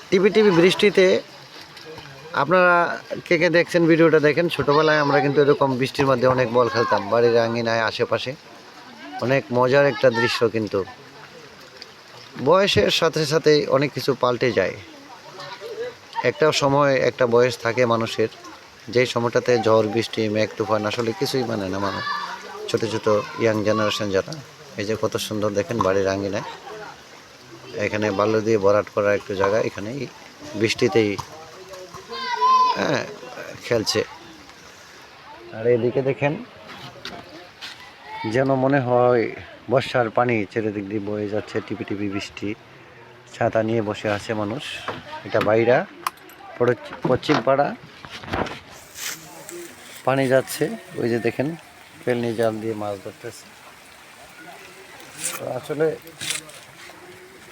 টিপি টিপি বৃষ্টিতে আপনারা কে কে দেখছেন ভিডিওটা দেখেন। ছোটোবেলায় আমরা কিন্তু এরকম বৃষ্টির মধ্যে অনেক বল খেলতাম বাড়ির আঙিনায় আশেপাশে। অনেক মজার একটা দৃশ্য, কিন্তু বয়সের সাথে সাথে অনেক কিছু পাল্টে যায়। একটা সময় একটা বয়স থাকে মানুষের, যেই সময়টাতে ঝড় বৃষ্টি মেঘ তুফান আসলে কিছুই মানে না মানুষ। ছোটো ছোটো ইয়াং জেনারেশন যারা, এই যে কত সুন্দর দেখেন বাড়ির আঙিনায়, এখানে বালু দিয়ে ভরাট করা একটু জায়গা, এখানেই বৃষ্টিতেই হ্যাঁ খেলছে। আর এদিকে দেখেন যেন মনে হয় বর্ষার পানি চারিদিক দিয়ে বয়ে যাচ্ছে, টিপি টিপি বৃষ্টি। ছাতা নিয়ে বসে আছে মানুষ। এটা বাইরা পশ্চিম পাড়া, পানি যাচ্ছে ওই যে দেখেন ফেলনি জাল দিয়ে মাছ ধরতেছে। আসলে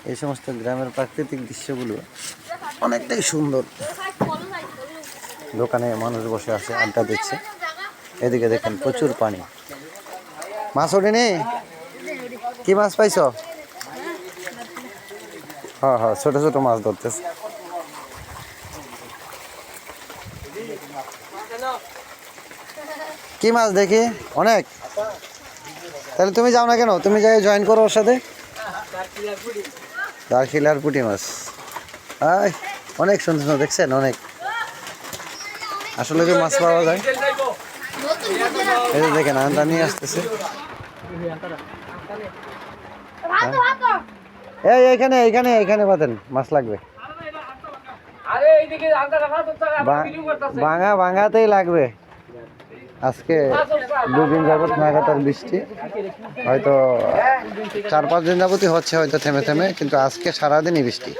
এই সমস্ত গ্রামের প্রাকৃতিক দৃশ্যগুলো অনেকটাই সুন্দর। দোকানে মানুষ বসে আছে, আড্ডা দিচ্ছে। এদিকে দেখেন প্রচুর পানি। মাছ ওঠেনি? কি মাছ পাইছ? হ্যাঁ হ্যাঁ, ছোট ছোট মাছ ধরতেছে। কি মাছ দেখি? অনেক। তাহলে তুমি যাও না কেন? তুমি যাই জয়েন করো ওর সাথে। দারখিলার পুঁটি মাছ অনেক সুন্দর সুন্দর, দেখছেন? অনেক আসলে যে মাছ পাওয়া যায়। এই যে দেখেন আন্ডা নিয়ে আসতেছে। এই এইখানে এইখানে এইখানে বাঁধেন, মাছ লাগবে। ভাঙা ভাঙাতেই লাগবে। আজকে 2 দিন যাবত লাগাতার বৃষ্টি, হয়তো 4-5 দিন যাবতই হচ্ছে হয়তো থেমে থেমে, কিন্তু আজকে সারাদিনই বৃষ্টি।